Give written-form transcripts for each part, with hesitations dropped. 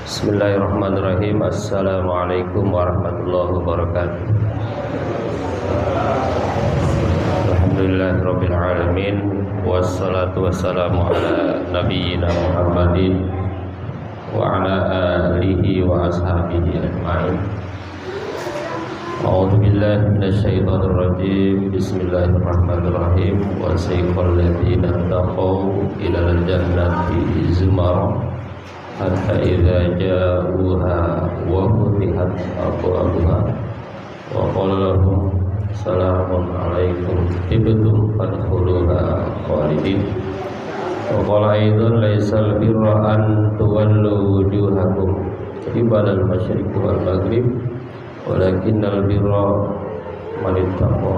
Bismillahirrahmanirrahim. Assalamualaikum warahmatullahi wabarakatuh. Alhamdulillahirabbil alamin wassalatu wassalamu ala nabiyyina Muhammadin wa ala alihi wa ashabihi ajma'in. A'udzu billahi minasyaitonir rajim. Bismillahirrahmanirrahim. Wa sayqal ladzina taqaw ilal jannati zumara hatta idza ja'uha wa futihat abwabuha wa qala lahum salamun alaikum tibtum fadkhuluha khalidin wa qala aidan laysal birra an tuwallu wujuhakum qibala al-masyriqi wal maghrib walakinnal birra man ittaqa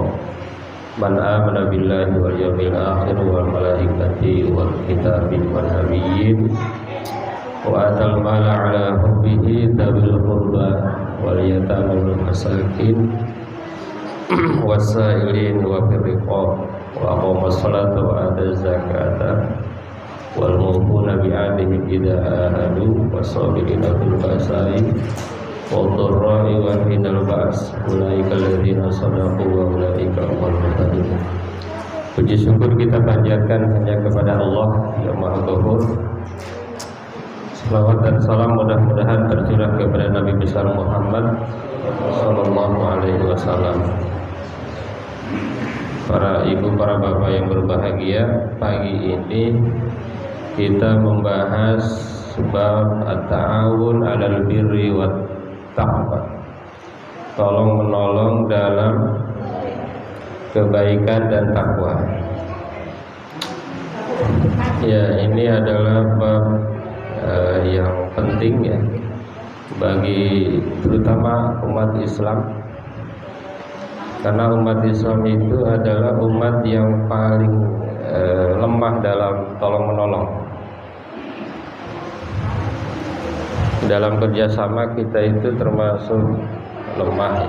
man amana billahi wal yawmil akhir wal malaikati wal kitabi wan nabiyyin wa atal mala ala hubbihi dzawil qurba wal yatama wal masakin wasailin wa fir riqab wa aqama sholata wa ata zakata wal mufuna bi ahdihim idza ahadu wasabirina fil ba'sa'i wad dharra'i wa hinal ba's ulaika alladzina sadaqu wa ulaika humul muttaqun. Puji syukur kita panjatkan hanya kepada Allah yang Maha Ghafur. Salawat dan salam mudah-mudahan tercurah kepada Nabi besar Muhammad sallallahu alaihi wasallam. Para ibu, para bapak yang berbahagia, pagi ini kita membahas bab at-ta'awun 'alal birri wat taqwa. Tolong menolong dalam kebaikan dan takwa. Ya, ini adalah bab yang penting ya bagi terutama umat Islam, karena umat Islam itu adalah umat yang paling lemah dalam tolong menolong. Dalam kerjasama kita itu termasuk lemah.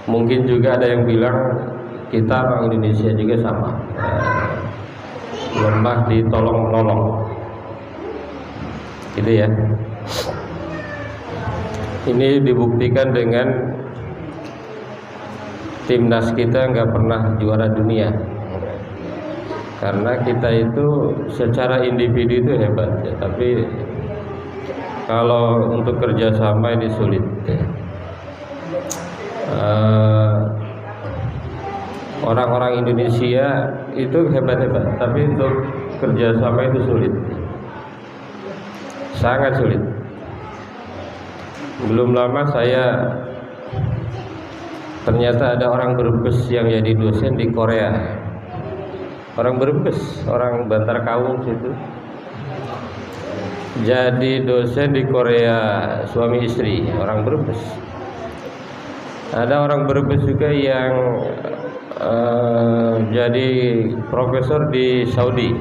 Mungkin juga ada yang bilang kita orang Indonesia juga sama, lemah di tolong menolong, gitu ya. Ini dibuktikan dengan timnas kita nggak pernah juara dunia, karena kita itu secara individu itu hebat ya, tapi kalau untuk kerjasama ini sulit ya. Orang-orang Indonesia itu hebat-hebat, tapi untuk kerjasama itu sulit, sangat sulit. Belum lama saya ternyata ada orang Brebes yang jadi dosen di Korea. Orang Brebes, orang Bantar Kaung situ, jadi dosen di Korea, suami istri, orang Brebes. Ada orang Brebes juga yang jadi profesor di Saudi,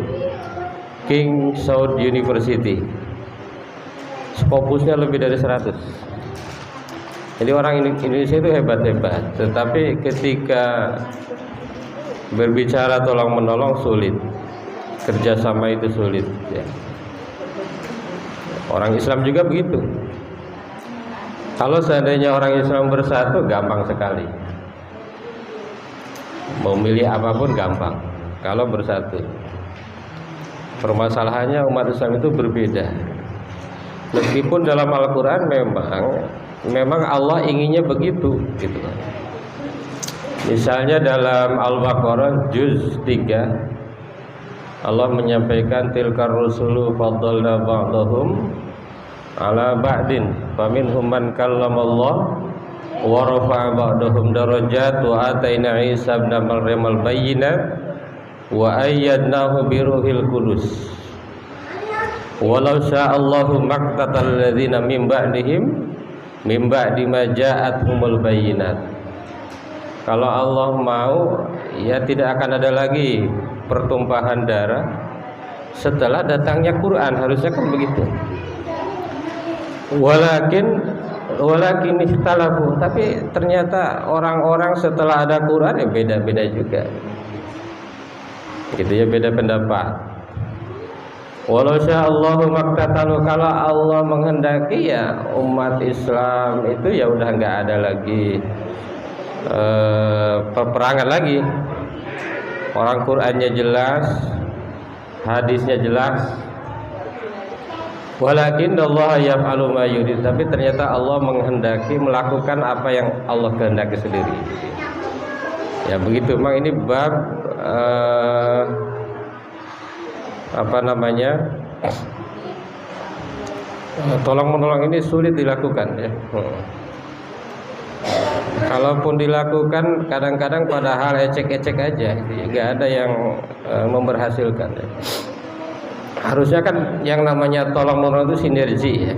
King Saud University. Skopusnya lebih dari 100. Jadi orang Indonesia itu hebat-hebat, tetapi ketika berbicara tolong menolong sulit, kerjasama itu sulit ya. Orang Islam juga begitu. Kalau seandainya orang Islam bersatu gampang sekali, mau milih apapun gampang kalau bersatu. Permasalahannya umat Islam itu berbeda. Meskipun dalam Al-Quran memang Allah inginnya begitu gitu. Misalnya dalam Al-Baqarah juz 3 Allah menyampaikan tilkar rusulu faddalna ba'dahum ala ba'din faminhum man kallamallah wa rafa'a ba'dahum darajat wa ataina Isa ibn Maryam al-bayyinat wa ayyadnahu bi ruhil qudus walau sya'allahu maqtatal ladzina min ba'dihim min ba'di ma ja'atuhumul bayyinat. Kalau Allah mau ya tidak akan ada lagi pertumpahan darah setelah datangnya Quran, harusnya kan begitu. Walakin ikhtalafu, tapi ternyata orang-orang setelah ada Quran ya beda-beda juga. Gitu ya, beda pendapat. Walau sya'allahu maktatalu, kalau Allah menghendaki ya umat Islam itu ya udah nggak ada lagi peperangan lagi. Orang Qur'annya jelas, hadisnya jelas. Walakin Allah yaf'alu ma yurid, tapi ternyata Allah menghendaki melakukan apa yang Allah kehendaki sendiri. Ya begitu. Memang ini bab tolong menolong ini sulit dilakukan ya. Kalaupun dilakukan kadang-kadang padahal ecek-ecek aja, nggak ada yang memberhasilkan ya. Harusnya kan yang namanya tolong menolong itu sinergi ya.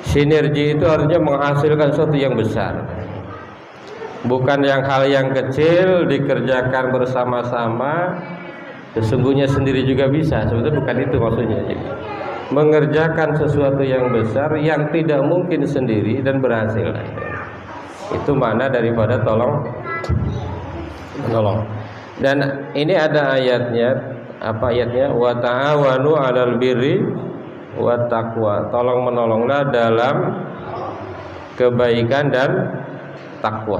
Sinergi itu harusnya menghasilkan sesuatu yang besar, bukan yang hal yang kecil dikerjakan bersama-sama. Sesungguhnya sendiri juga bisa, sebetulnya bukan itu maksudnya. Mengerjakan sesuatu yang besar yang tidak mungkin sendiri dan berhasil. Itu makna daripada tolong menolong. Dan ini ada ayatnya, apa ayatnya? Wa ta'awanu 'alal birri wat taqwa. Tolong menolonglah dalam kebaikan dan takwa.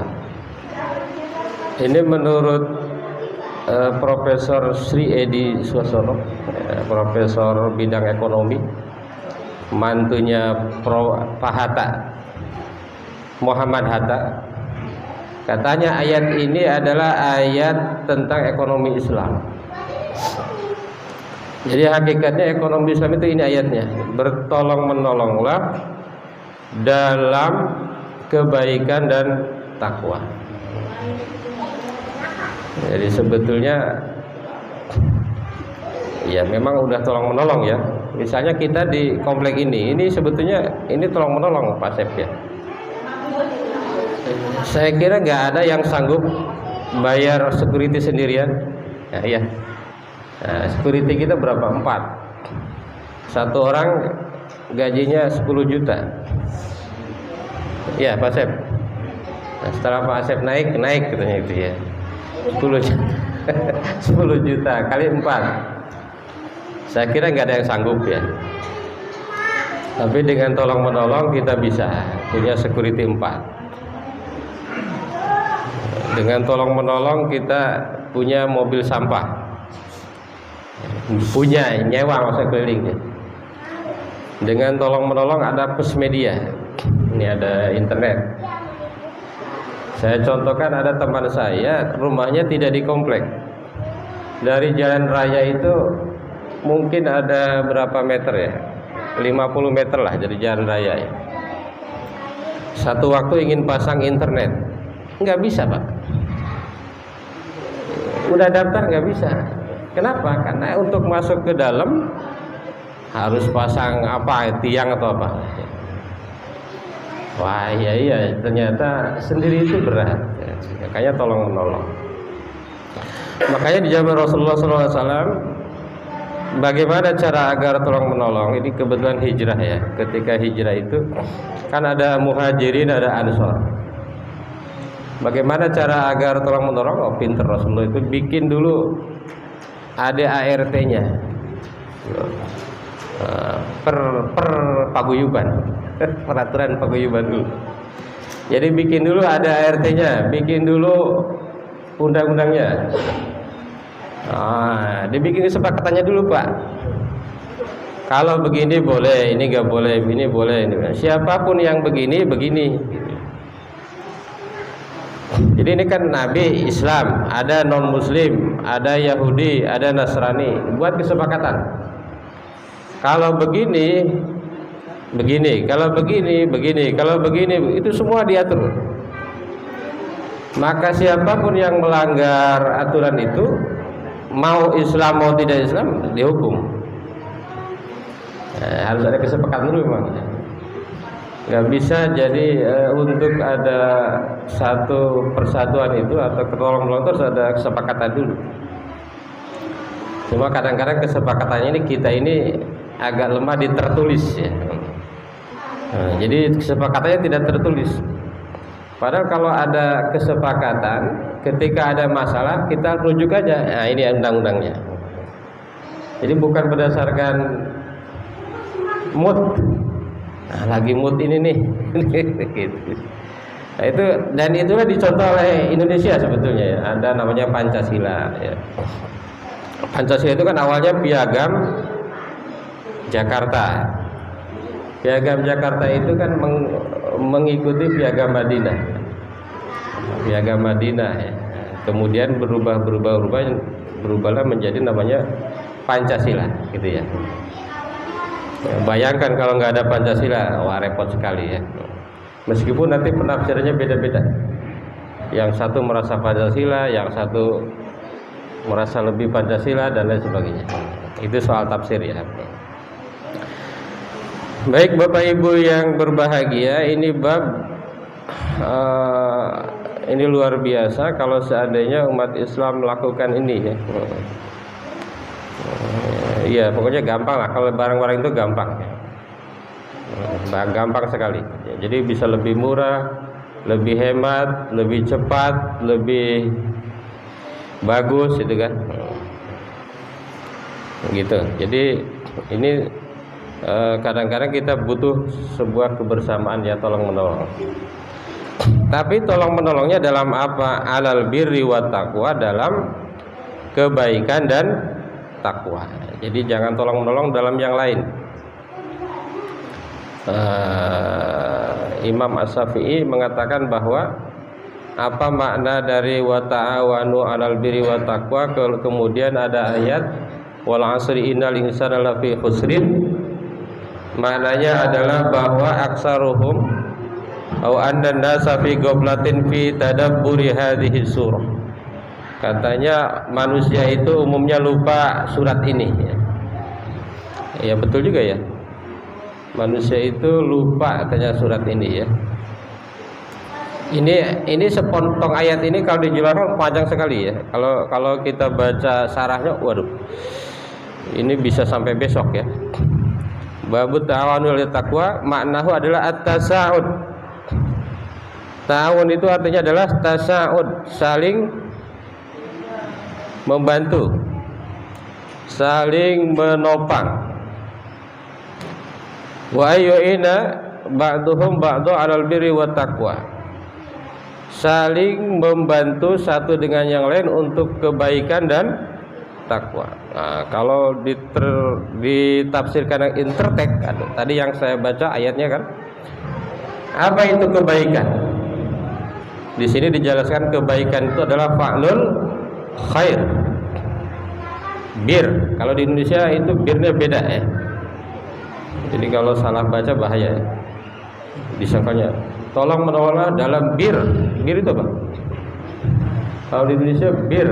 Ini menurut Profesor Sri Edi Suasono, profesor bidang ekonomi, mantunya Pak Hatta, Muhammad Hatta. Katanya ayat ini adalah ayat tentang ekonomi Islam. Jadi hakikatnya ekonomi Islam itu ini ayatnya, bertolong menolonglah dalam kebaikan dan takwa. Jadi sebetulnya ya memang udah tolong menolong ya. Misalnya kita di komplek ini sebetulnya ini tolong menolong Pak Sep ya. Saya kira nggak ada yang sanggup bayar security sendirian. Ya, iya. Nah, security kita berapa? 4. Satu orang gajinya 10 juta. Ya Pak Sep. Nah, setelah Pak Sep naik katanya itu ya. 10 juta kali 4. Saya kira nggak ada yang sanggup ya. Tapi dengan tolong menolong kita bisa punya security 4. Dengan tolong menolong kita punya mobil sampah. Punya nyewa masa keliling ya. Dengan tolong menolong ada pesmedia. Ini ada internet. Saya contohkan ada teman saya rumahnya tidak di komplek. Dari jalan raya itu mungkin ada berapa meter ya? 50 meter lah dari jalan raya ya. Satu waktu ingin pasang internet, nggak bisa Pak. Udah daftar nggak bisa. Kenapa? Karena untuk masuk ke dalam harus pasang apa, tiang atau apa. Wah iya ternyata sendiri itu berat ya. Makanya tolong menolong. Makanya di zaman Rasulullah SAW, bagaimana cara agar tolong menolong? Ini kebetulan hijrah ya. Ketika hijrah itu kan ada muhajirin, ada ansor. Bagaimana cara agar tolong menolong? Oh pinter Rasulullah itu bikin dulu ADART-nya per paguyuban. Peraturan paguyuban dulu. Jadi bikin dulu ada ART-nya, bikin dulu undang-undangnya. Dibikin kesepakatannya dulu Pak. Kalau begini boleh, ini nggak boleh, ini boleh. Ini. Siapapun yang begini. Jadi ini kan Nabi Islam, ada non Muslim, ada Yahudi, ada Nasrani. Buat kesepakatan. Kalau begini, kalau begini, itu semua diatur. Maka siapapun yang melanggar aturan itu, mau Islam mau tidak Islam, dihukum. Harus ada kesepakatan dulu memang. Nggak bisa jadi untuk ada satu persatuan itu atau ketolong-menolong itu harus ada kesepakatan dulu. Cuma kadang-kadang kesepakatannya ini kita ini agak lemah di tertulis ya. Jadi kesepakatannya tidak tertulis. Padahal kalau ada kesepakatan, ketika ada masalah kita rujuk aja. Nah ini undang-undangnya. Jadi bukan berdasarkan mood. Nah, lagi mood ini nih. Gitu. Nah, itu dan itulah dicontoh oleh Indonesia sebetulnya ya. Ada namanya Pancasila ya. Pancasila itu kan awalnya Piagam Jakarta. Piagam Jakarta itu kan mengikuti Piagam Madinah. Piagam Madinah ya. Kemudian berubahlah menjadi namanya Pancasila gitu ya. Bayangkan kalau nggak ada Pancasila, wah repot sekali ya. Meskipun nanti penafsirannya beda-beda. Yang satu merasa Pancasila, yang satu merasa lebih Pancasila dan lain sebagainya. Itu soal tafsir ya. Baik Bapak Ibu yang berbahagia, ini bab ini luar biasa kalau seandainya umat Islam melakukan ini ya. Iya, pokoknya gampang lah. Kalau barang-barang itu gampang, gampang sekali. Jadi bisa lebih murah, lebih hemat, lebih cepat, lebih bagus, itu kan. Gitu. Jadi ini kadang-kadang kita butuh sebuah kebersamaan ya, tolong menolong. Tapi tolong menolongnya dalam apa? Alal birri wa taqwa, dalam kebaikan dan takwa. Jadi jangan tolong menolong dalam yang lain. Imam As-Syafi'i mengatakan bahwa apa makna dari wa ta'awanu 'alal birri wa taqwa, kemudian ada ayat wal 'asri innal insana lafi khusrin. Maknanya adalah bahwa aksaruhum au anna nasa fi ghaflatin fi tadabburi hadhihi surah. Katanya manusia itu umumnya lupa surat ini ya. Ya betul juga ya. Manusia itu lupa katanya surat ini ya. Ini sepotong ayat ini kalau dijelaskan panjang sekali ya. Kalau kita baca sarahnya, waduh. Ini bisa sampai besok ya. Babut ta'awunul taqwa maknahu adalah at-tasa'ud. Ta'awun itu artinya adalah tasa'ud, saling membantu, saling menopang. Wa ayyuina ba'duhum ba'du 'alal birri wat taqwa. Saling membantu satu dengan yang lain untuk kebaikan dan takwa. Nah, kalau ditafsirkan intertek, tadi yang saya baca ayatnya kan, apa itu kebaikan? Di sini dijelaskan kebaikan itu adalah fa'lul khair, bir. Kalau di Indonesia itu birnya beda ya. Jadi kalau salah baca bahaya ya. Disangkanya tolong menolong dalam bir. Bir itu apa? Kalau di Indonesia bir,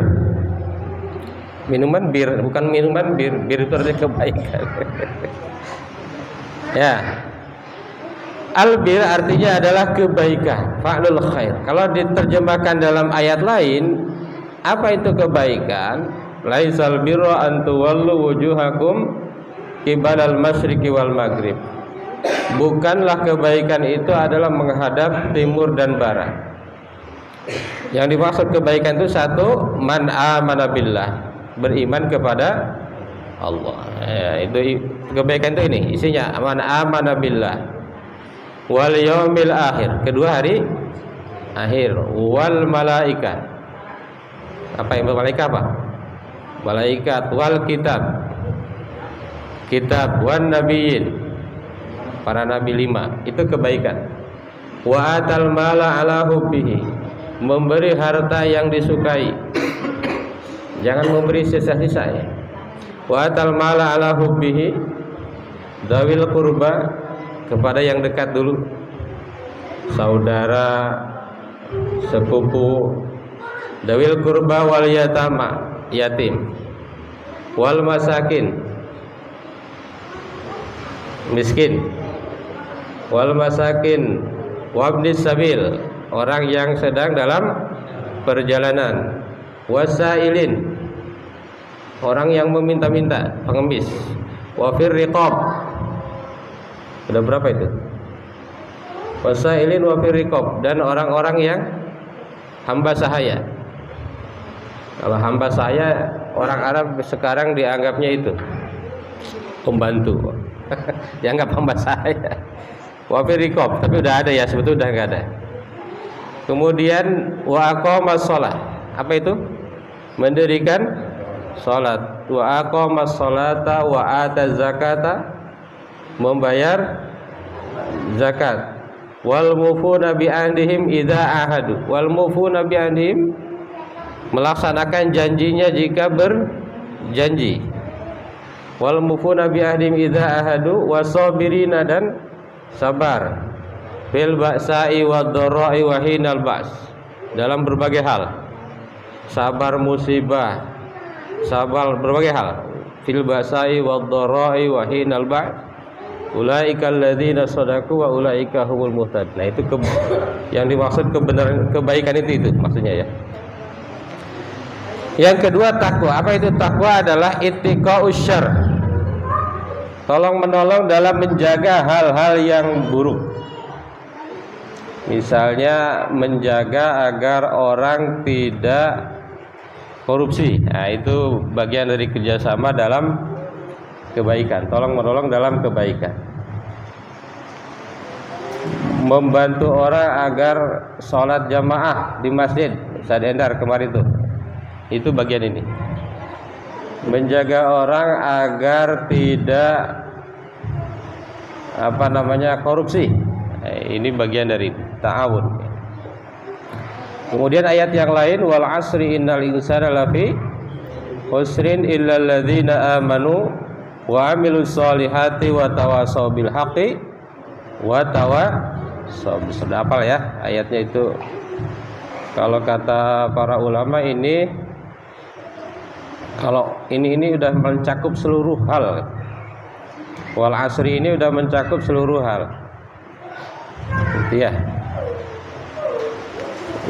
minuman bir, bukan minuman bir. Bir itu artinya kebaikan. Ya. Al-bir artinya adalah kebaikan, fa'lul khair. Kalau diterjemahkan dalam ayat lain, apa itu kebaikan? Laisal birra an tuwallu wujuhakum qibalal masyriqi wal maghrib. Bukanlah kebaikan itu adalah menghadap timur dan barat. Yang dimaksud kebaikan itu satu, man amana billah, beriman kepada Allah. Ya, itu kebaikan itu ini isinya man amana billah wal yaumil akhir, kedua hari akhir, wal malaikat. Apa yang malaikat apa? Malaikat, wal kitab, kitab, wan nabiyyin, para nabi 5, itu kebaikan. Wa atal mala ala hubbihi, memberi harta yang disukai, jangan memberi sisa-sisa ya. Wa atal mala ala hubbihi dawil qurba, kepada yang dekat dulu, saudara, sepupu. Dawil qurba wal yatama, yatim, wal masakin, miskin, wal masakin, wabnis sabil, orang yang sedang dalam perjalanan, wasailin, orang yang meminta-minta, pengemis, wafir riqab. Sudah berapa itu? Wasailin wafir riqab, dan orang-orang yang hamba sahaya. Kalau hamba sahaya orang Arab sekarang dianggapnya itu pembantu. Dianggap hamba saya. Wa fi riqab, tapi udah ada ya, sebetulnya udah enggak ada. Kemudian wa aqamas shalah. Apa itu? Mendirikan salat. Wa aqamas shalata wa ata zakata, membayar zakat. Wal mufuna bi ahdihim idza ahadu. Wal mufuna bi ahdihim, melaksanakan janjinya jika berjanji. Wal mufuna bi ahdihim idza ahadu wasabirina, dan sabar fil ba'sa'i wad dharra'i wa hinal ba's, dalam berbagai hal. Sabar musibah, sabar berbagai hal. Fil ba'sa'i wad dharra'i wa hinal ba's, ulaika alladzina shadaku wa ulaika humul muhtadun. Nah, itu yang dimaksud kebenaran, kebaikan itu maksudnya ya. Yang kedua takwa. Apa itu takwa? Adalah ittiqa'us syarr, tolong menolong dalam menjaga hal-hal yang buruk. Misalnya menjaga agar orang tidak korupsi. Nah, itu bagian dari kerjasama dalam kebaikan. Tolong menolong dalam kebaikan. Membantu orang agar sholat jamaah di masjid. Ustaz Endar kemarin itu bagian ini. Menjaga orang agar tidak korupsi. Ini bagian dari ta'awun. Kemudian ayat yang lain, wal asri innal insana lafi khusrin illal ladzina amanu wa amilus solihati wa tawasaw bil haqqi wa tawasaw bis sabr. Hafal ya ayatnya itu. Kalau kata para ulama ini, kalau ini udah mencakup seluruh hal. Wal asri ini udah mencakup seluruh hal. Gitu ya.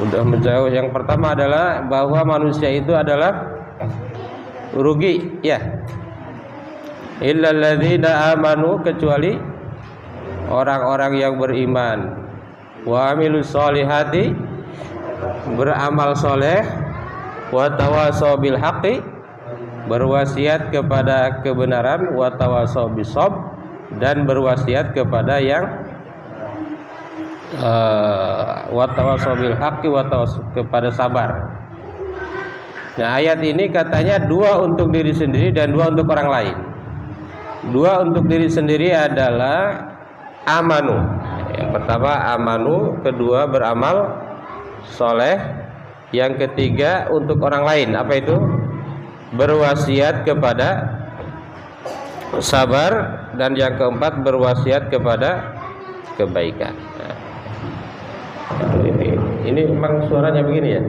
Udah mencakup. Yang pertama adalah bahwa manusia itu adalah rugi, ya. Illal ladzina amanu, kecuali orang-orang yang beriman. Wa amilus solihati, beramal soleh. Wa tawasaw bil haqqi, berwasiat kepada kebenaran. Wa tawasaw bis sabr, dan berwasiat kepada yang wa tawasaw bil haqqi wa tawasaw, kepada sabar. Nah, ayat ini katanya dua untuk diri sendiri dan dua untuk orang lain. Dua untuk diri sendiri adalah amanu. Yang pertama amanu, kedua beramal soleh. Yang ketiga untuk orang lain, apa itu? Berwasiat kepada sabar. Dan yang keempat berwasiat kepada kebaikan. Nah, ini memang suaranya begini ya.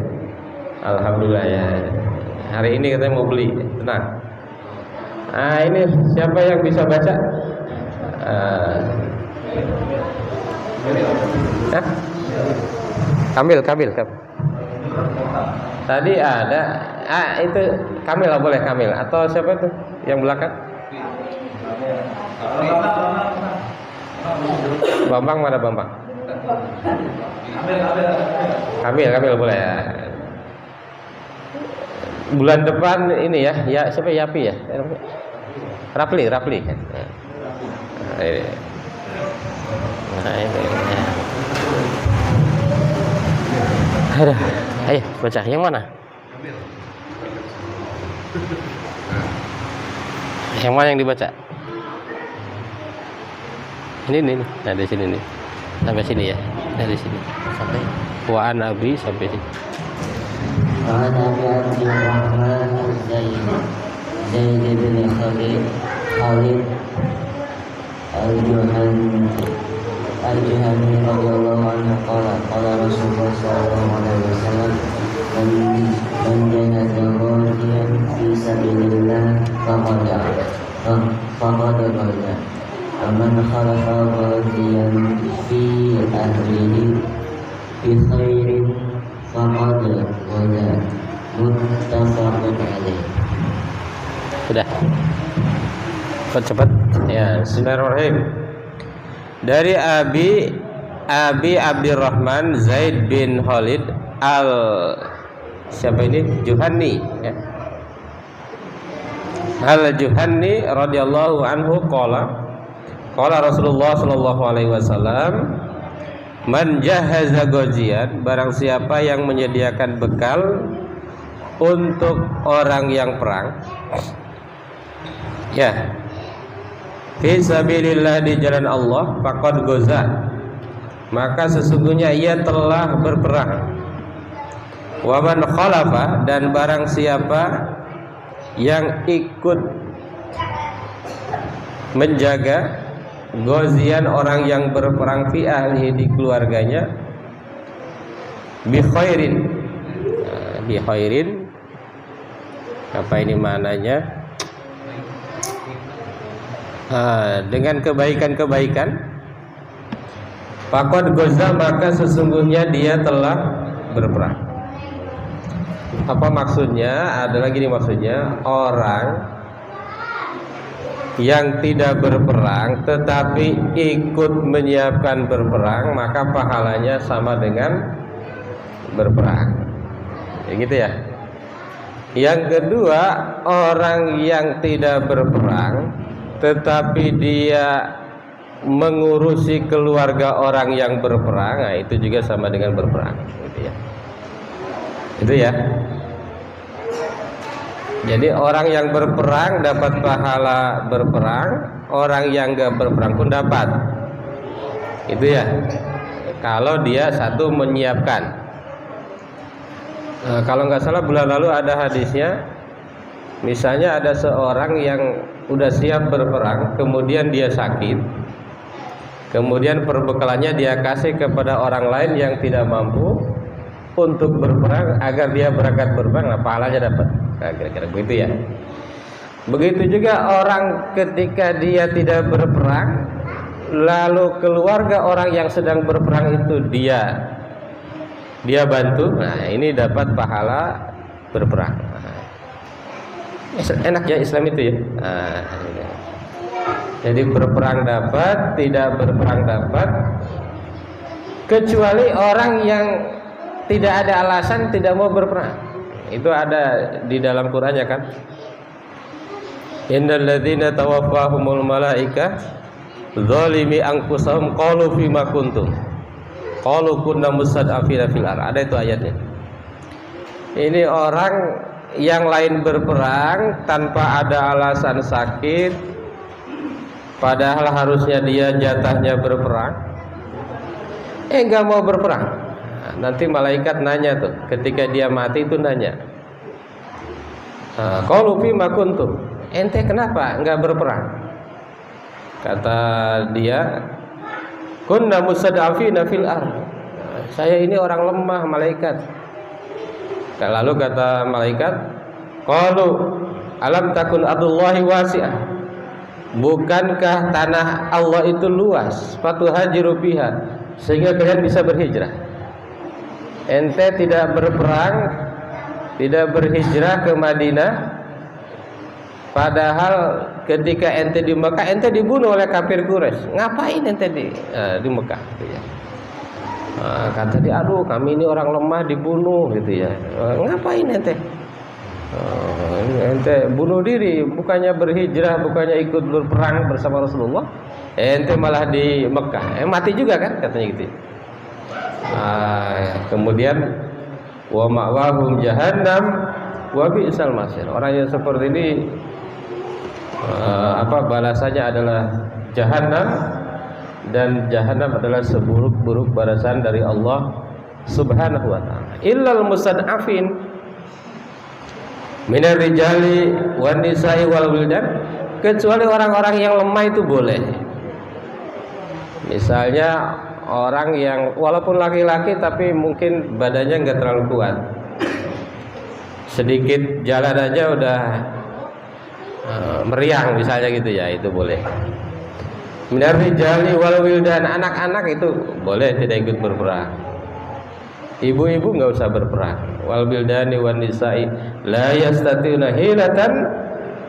Alhamdulillah ya. Hari ini katanya mau beli. Tenang. Nah, ini siapa yang bisa baca? Kamil. Tadi ada. Itu Kamil lah, boleh Kamil. Atau siapa itu yang belakang? Bambang, mana Bambang? Kamil boleh ya. Bulan depan ini ya, siapa Yapi ya? Rafli. Nah, ini. Ayo baca yang mana? Yang mana yang dibaca? Ini. Nah, di sini nih. Sampai sini ya. Dari sini sampai wa an abi sampai sini. Wa an abi Abdurrahman Zaid bin Khalid al-Juhani radhiyallahu anhu qala Rasulullah sallallahu alaihi wasallam man jahada ghadiyan fi sabilillah faqad ghada. Aman khalafa ghadiyan fi ahlihi bi khairin faqad ghada. Muttafaqun alaih. Sudah. Cepat ya. Bismillahirrahmanirrahim. Dari Abi Abdurrahman Zaid bin Khalid siapa ini? Juhani ya. Al-Juhanni radhiyallahu anhu qala Rasulullah sallallahu alaihi wasallam, man jahaza ghaziyan, barang siapa yang menyediakan bekal untuk orang yang perang, ya, fi sabilillah, di jalan Allah, faqad ghaza, maka sesungguhnya ia telah berperang. Wa man khalafa, dan barang siapa yang ikut menjaga ghazian, orang yang berperang, fi ahlihi, di keluarganya, bi khairin, apa ini maknanya? Dengan kebaikan-kebaikan, faqad ghaza, maka sesungguhnya dia telah berperang. Apa maksudnya? Ada lagi nih maksudnya, orang yang tidak berperang tetapi ikut menyiapkan berperang, maka pahalanya sama dengan berperang. Ya gitu ya. Yang kedua, orang yang tidak berperang tetapi dia mengurusi keluarga orang yang berperang, nah itu juga sama dengan berperang, gitu ya. Itu ya. Jadi orang yang berperang dapat pahala berperang, orang yang enggak berperang pun dapat. Itu ya. Kalau dia satu menyiapkan. Kalau nggak salah bulan lalu ada hadisnya, misalnya ada seorang yang udah siap berperang, kemudian dia sakit, kemudian perbekalannya dia kasih kepada orang lain yang tidak mampu untuk berperang agar dia berangkat berperang, nah pahalanya dapat. Nah, kira-kira begitu ya. Begitu juga orang ketika dia tidak berperang, lalu keluarga orang yang sedang berperang itu dia bantu, nah ini dapat pahala berperang. Enak ya Islam itu ya. Jadi berperang dapat, tidak berperang dapat, kecuali orang yang tidak ada alasan tidak mau berperang. Itu ada di dalam Qur'annya kan. Innal ladzina tawaffahumul malaika zalimi anfusahum qalu fima kuntum qalu kunna mustad'afina fil ardh. Ada itu ayatnya. Ini orang yang lain berperang tanpa ada alasan sakit, padahal harusnya dia jatahnya berperang, enggak mau berperang. Nanti malaikat nanya tuh, ketika dia mati itu nanya, qalu fima kuntum, ente kenapa enggak berperang? Kata dia, kunna mustad'afina fil ardh, saya ini orang lemah malaikat. Lalu kata malaikat, qalu alam takun ardullahi wasi'ah, bukankah tanah Allah itu luas, fatuhajiru fiha, sehingga kalian bisa berhijrah. Ente tidak berperang, tidak berhijrah ke Madinah, padahal ketika ente di Mekah ente dibunuh oleh kafir Quraisy. Ngapain ente di Mekah? Gitu ya. Kata dia, aduh kami ini orang lemah dibunuh, gitu ya. Ngapain ente? Ente bunuh diri, bukannya berhijrah, bukannya ikut berperang bersama Rasulullah, ente malah di Mekah. Mati juga kan, katanya gitu. Kemudian wa ma'wahum jahannam wa bi'sal masir. Orang yang seperti ini balasannya adalah jahannam, dan jahannam adalah seburuk-buruk balasan dari Allah Subhanahu wa taala. Illal mustad'afin minar rijali wan nisa'i wal wildan, kecuali orang-orang yang lemah itu boleh. Misalnya orang yang walaupun laki-laki tapi mungkin badannya enggak terlalu kuat, sedikit jalan aja udah meriang misalnya gitu ya, itu boleh. Minar rijali wal wildan, anak-anak itu boleh tidak ikut berperang. Ibu-ibu enggak usah berperang. Wal wildani wan nisa'i la yastati'una hilatan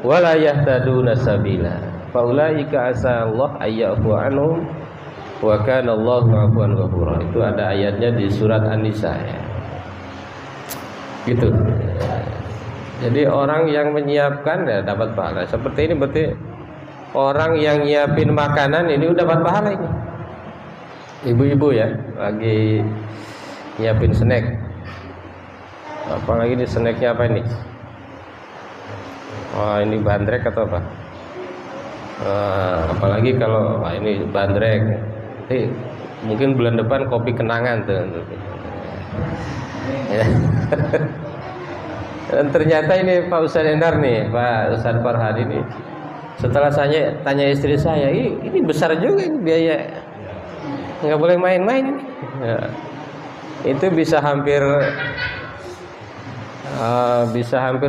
wa la yahtaduna sabila. Faulaika asallahu ayyafu anhum wa kana Allahu 'afuwan ghafura. Itu ada ayatnya di surat An-Nisa ya. Gitu. Jadi orang yang menyiapkan ya dapat pahala. Seperti ini berarti orang yang nyiapin makanan ini udah dapat pahala ini. Ibu-ibu ya lagi nyiapin snack. Apalagi ini snacknya apa ini? Oh ini bandrek atau apa? Apalagi kalau ini bandrek. Mungkin bulan depan kopi kenangan tuh. Ya. Dan ternyata ini Pak Ustadz Endar nih, Pak Ustadz Farhad ini. Setelah saya tanya istri saya, ini besar juga ini biaya, nggak boleh main-main ini. Ya. Itu bisa hampir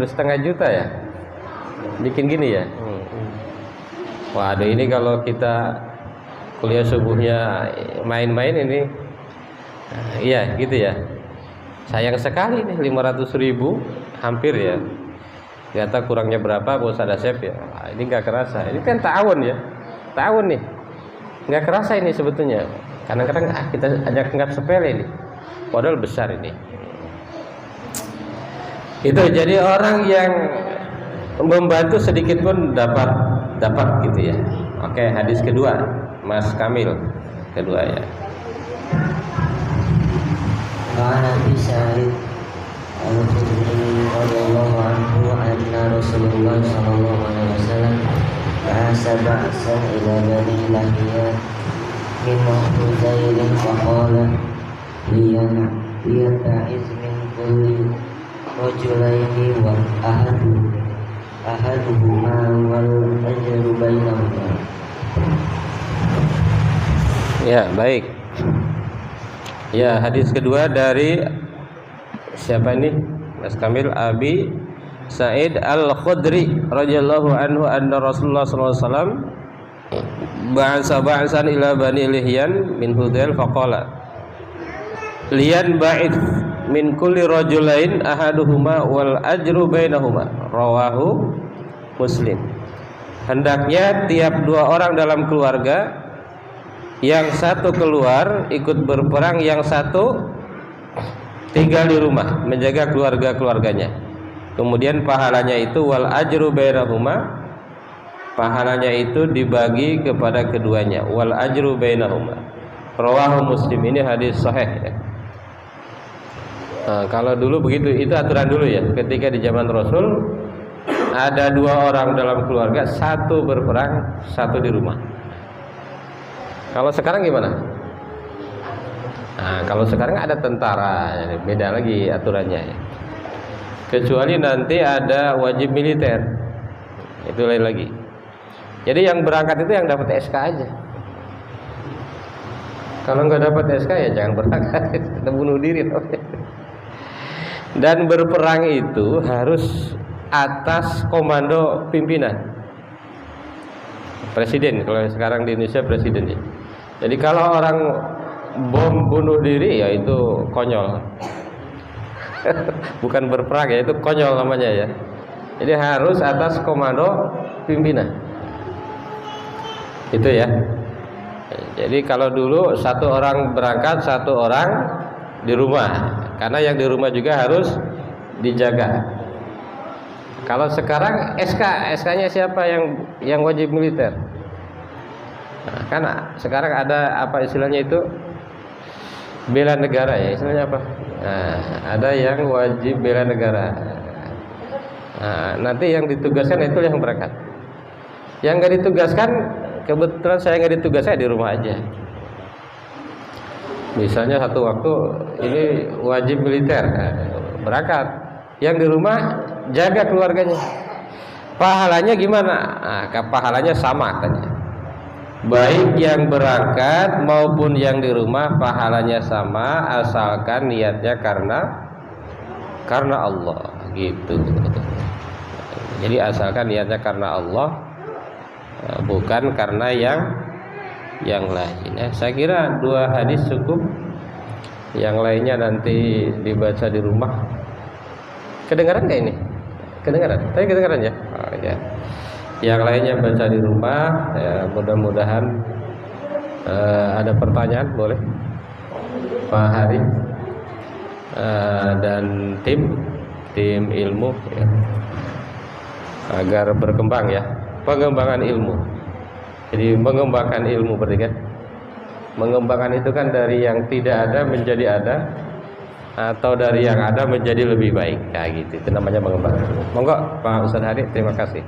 setengah juta ya, bikin gini ya. Waduh ini kalau kita kuliah subuhnya main-main ini, iya gitu ya. Sayang sekali nih 500.000 hampir ya. Gak tahu kurangnya berapa bos ada chef ya. Ini nggak kerasa. Ini kan tahun ya. Tahun nih. Nggak kerasa ini sebetulnya. Kadang-kadang kita anggap sepele ini. Padahal besar ini. Itu jadi orang yang membantu sedikit pun dapat gitu ya. Oke, hadis kedua, Mas Kamil kedua ya. Qala Abi Sa'id Al-Khudri radhiyallahu anhu anna Rasulullah sallallahu alaihi wasallam ba'asa ba'san ila Bani Lahiyah min Huzailin faqala liyanta'iz min kulli rajulaini wa ahaduhuma wal ajru bainahuma. Ya, baik. Ya, hadis kedua dari siapa ini? Mas Kamil Abi Sa'id Al-Khudri radhiyallahu anhu anna Rasulullah sallallahu alaihi wasallam ba'san ila Bani Lihyan min Hudail faqala liyan ba'id min kulli rajulain ahaduhuma wal ajru bainahuma, rawahu Muslim. Hendaknya tiap dua orang dalam keluarga, yang satu keluar ikut berperang, yang satu tinggal di rumah menjaga keluarga-keluarganya. Kemudian pahalanya itu wal ajru bainahuma, pahalanya itu dibagi kepada keduanya. Wal ajru bainahuma, rawahu Muslim. Ini hadis sahih ya. Nah, kalau dulu begitu, itu aturan dulu ya. Ketika di zaman Rasul ada dua orang dalam keluarga, satu berperang, satu di rumah. Kalau sekarang gimana? Nah, kalau sekarang ada tentara, beda lagi aturannya. Kecuali nanti ada wajib militer, itu lain lagi. Jadi yang berangkat itu yang dapat SK aja. Kalau nggak dapat SK ya jangan berangkat, kita bunuh diri. Dan berperang itu harus atas komando pimpinan presiden. Kalau sekarang di Indonesia presiden ya. Jadi kalau orang bom bunuh diri ya itu konyol. Bukan berperang ya, itu konyol namanya ya. Jadi harus atas komando pimpinan. Itu ya. Jadi kalau dulu satu orang berangkat, satu orang di rumah. Karena yang di rumah juga harus dijaga. Kalau sekarang SK-nya siapa yang wajib militer? Nah, kan sekarang ada apa istilahnya itu, bela negara ya, istilahnya apa? Nah, ada yang wajib bela negara. Nah, nanti yang ditugaskan itu yang berangkat. Yang nggak ditugaskan, kebetulan saya nggak ditugaskan di rumah aja. Misalnya satu waktu ini wajib militer, berangkat. Yang di rumah jaga keluarganya. Pahalanya gimana? Nah, pahalanya sama katanya. Baik yang berangkat maupun yang di rumah pahalanya sama, asalkan niatnya karena Allah gitu. Jadi asalkan niatnya karena Allah, bukan karena yang lain. Saya kira dua hadis cukup. Yang lainnya nanti dibaca di rumah. Kedengaran nggak ini? Kedengaran? Tapi kedengaran ya? Oh, ya. Yang lainnya baca di rumah ya, mudah-mudahan ada pertanyaan boleh Pak Hari dan tim ilmu ya. agar berkembang ya, pengembangan ilmu. Jadi mengembangkan ilmu berarti kan, mengembangkan itu kan dari yang tidak ada menjadi ada, atau dari yang ada menjadi lebih baik. Nah gitu, itu namanya mengembangkan. Monggo Pak Ustadz Hari, terima kasih.